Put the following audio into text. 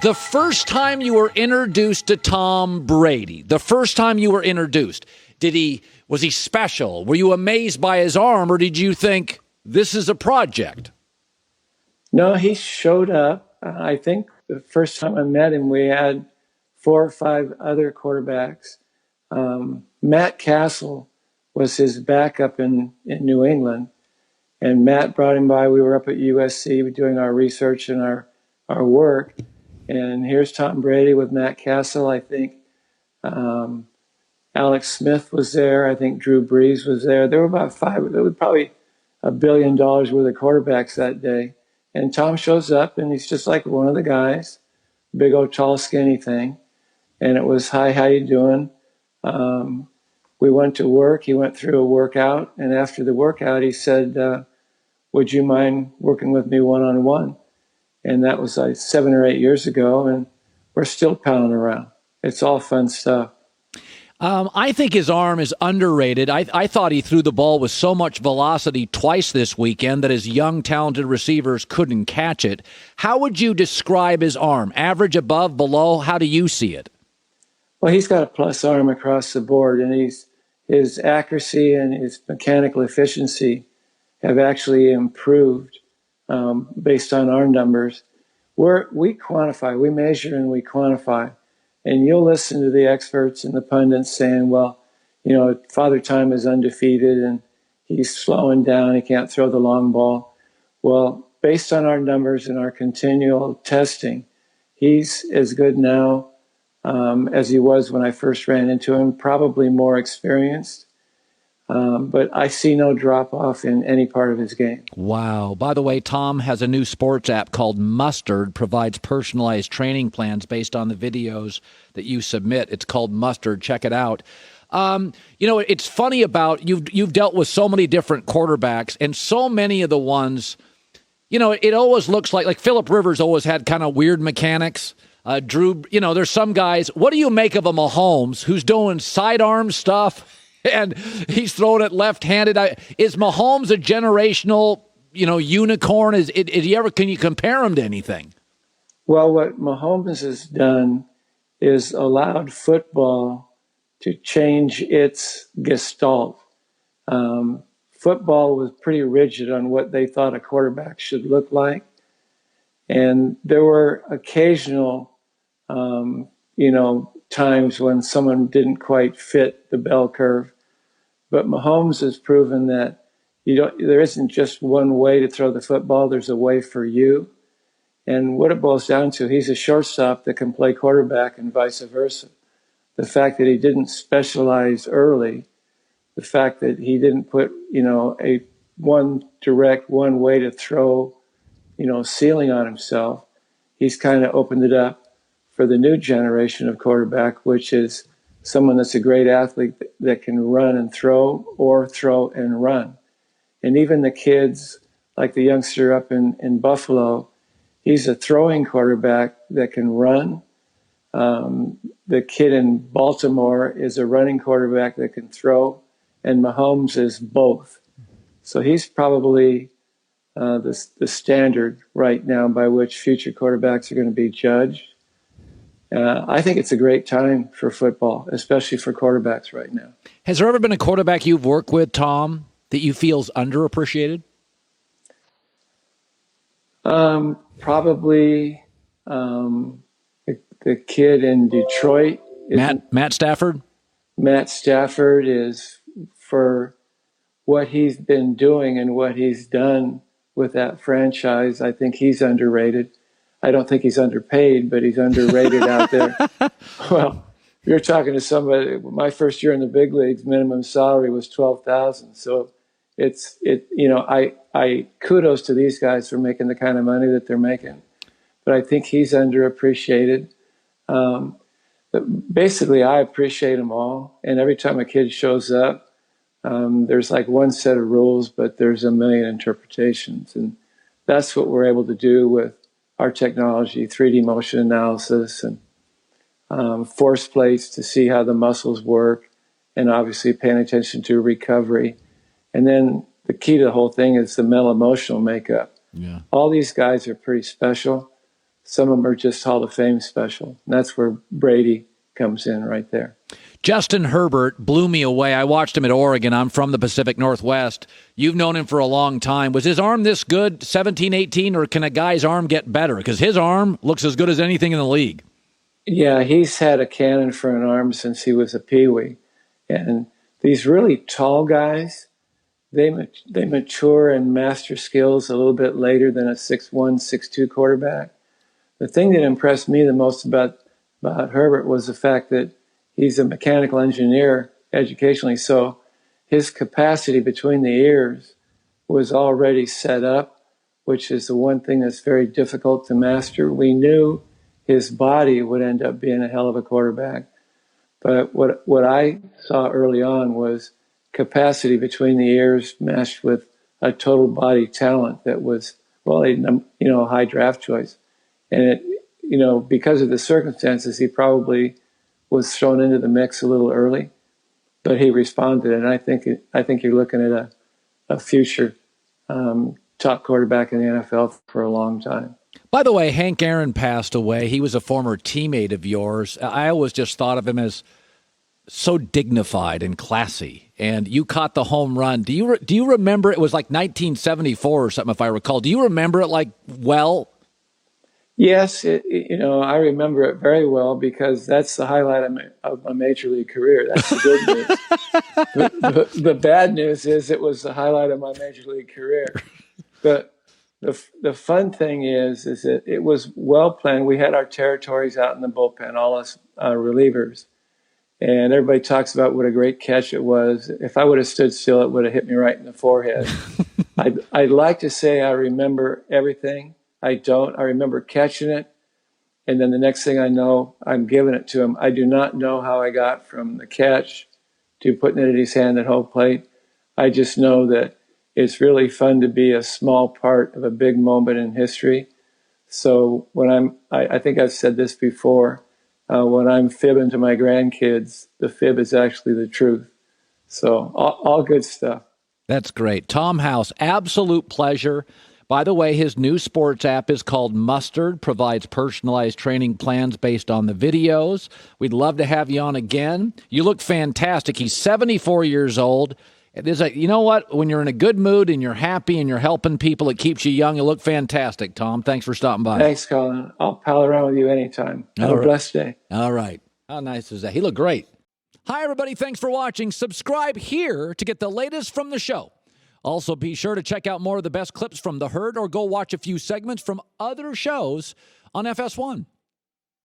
The first time you were introduced to Tom Brady, was he special? Were you amazed by his arm, or did you think this is a project? No, he showed up. I think the first time I met him, we had 4 or 5 other quarterbacks. Matt Castle was his backup in New England, and Matt brought him by. We were up at USC doing our research and our work, and here's Tom Brady with Matt Castle. I think Alex Smith was there. I think Drew Brees was there. There were about 5. There was probably $1 billion worth of quarterbacks that day. And Tom shows up, and he's just like one of the guys, big old tall skinny thing. And it was, hi, how you doing? We went to work. He went through a workout, and after the workout, he said, would you mind working with me one-on-one? And that was like 7 or 8 years ago, and we're still pounding around. It's all fun stuff. I think his arm is underrated. I thought he threw the ball with so much velocity twice this weekend that his young, talented receivers couldn't catch it. How would you describe his arm? Average, above, below? How do you see it? Well, he's got a plus arm across the board, and his accuracy and his mechanical efficiency have actually improved based on our numbers. We quantify, we measure and we quantify. And you'll listen to the experts and the pundits saying, well, Father Time is undefeated and he's slowing down. He can't throw the long ball. Well, based on our numbers and our continual testing, he's as good now as he was when I first ran into him, probably more experienced. But I see no drop-off in any part of his game. Wow. By the way, Tom has a new sports app called Mustard, provides personalized training plans based on the videos that you submit. It's called Mustard. Check it out. It's funny about you've dealt with so many different quarterbacks, and so many of the ones, it always looks like Phillip Rivers always had kind of weird mechanics. Drew, there's some guys. What do you make of a Mahomes who's doing sidearm stuff? And he's throwing it left-handed. Is Mahomes a generational, unicorn? Can you compare him to anything? Well, what Mahomes has done is allowed football to change its gestalt. Football was pretty rigid on what they thought a quarterback should look like. And there were occasional, times when someone didn't quite fit the bell curve. But Mahomes has proven that there isn't just one way to throw the football. There's a way for you. And what it boils down to, he's a shortstop that can play quarterback and vice versa. The fact that he didn't specialize early, the fact that he didn't put, a one way to throw, ceiling on himself, he's kind of opened it up for the new generation of quarterback, which is someone that's a great athlete that can run and throw or throw and run. And even the kids, like the youngster up in Buffalo, he's a throwing quarterback that can run. The kid in Baltimore is a running quarterback that can throw, and Mahomes is both. So he's probably the standard right now by which future quarterbacks are going to be judged. I think it's a great time for football, especially for quarterbacks right now. Has there ever been a quarterback you've worked with, Tom, that you feel is underappreciated? Probably the kid in Detroit. Matt Stafford? Matt Stafford is, for what he's been doing and what he's done with that franchise, I think he's underrated. I don't think he's underpaid, but he's underrated out there. Well, you're talking to somebody. My first year in the big leagues, minimum salary was $12,000. So I kudos to these guys for making the kind of money that they're making, but I think he's underappreciated. Basically, I appreciate them all, and every time a kid shows up, there's like one set of rules, but there's a million interpretations, and that's what we're able to do with our technology, 3D motion analysis and force plates to see how the muscles work, and obviously paying attention to recovery. And then the key to the whole thing is the mental emotional makeup. Yeah. All these guys are pretty special. Some of them are just Hall of Fame special. And that's where Brady comes in right there. Justin Herbert blew me away. I watched him at Oregon. I'm from the Pacific Northwest. You've known him for a long time. Was his arm this good, 17, 18, or can a guy's arm get better? Because his arm looks as good as anything in the league. Yeah, he's had a cannon for an arm since he was a peewee. And these really tall guys, they mature and master skills a little bit later than a 6'1", 6'2" quarterback. The thing that impressed me the most about Herbert was the fact that he's a mechanical engineer educationally, so his capacity between the ears was already set up, which is the one thing that's very difficult to master. We knew his body would end up being a hell of a quarterback, but what I saw early on was capacity between the ears matched with a total body talent that was, well, a high draft choice. And because of the circumstances, he probably was thrown into the mix a little early, but he responded. And I think you're looking at a future top quarterback in the NFL for a long time. By the way, Hank Aaron passed away. He was a former teammate of yours. I always just thought of him as so dignified and classy. And you caught the home run. Do you remember? It was like 1974 or something, if I recall. Do you remember it like well? Yes, I remember it very well because that's the highlight of my major league career. That's the good news. The bad news is it was the highlight of my major league career. But the fun thing is that it was well planned. We had our territories out in the bullpen, all us relievers, and everybody talks about what a great catch it was. If I would have stood still, it would have hit me right in the forehead. I'd like to say I remember everything. I don't. I remember catching it, and then the next thing I know, I'm giving it to him. I do not know how I got from the catch to putting it in his hand at home plate. I just know that it's really fun to be a small part of a big moment in history. So when I think I've said this before, when I'm fibbing to my grandkids, the fib is actually the truth. So all good stuff. That's great. Tom House, absolute pleasure. By the way, his new sports app is called Mustard, provides personalized training plans based on the videos. We'd love to have you on again. You look fantastic. He's 74 years old. You know what? When you're in a good mood and you're happy and you're helping people, it keeps you young. You look fantastic, Tom. Thanks for stopping by. Thanks, Colin. I'll pal around with you anytime. Have a blessed day. All right. How nice is that? He looked great. Hi, everybody. Thanks for watching. Subscribe here to get the latest from the show. Also, be sure to check out more of the best clips from The Herd or go watch a few segments from other shows on FS1.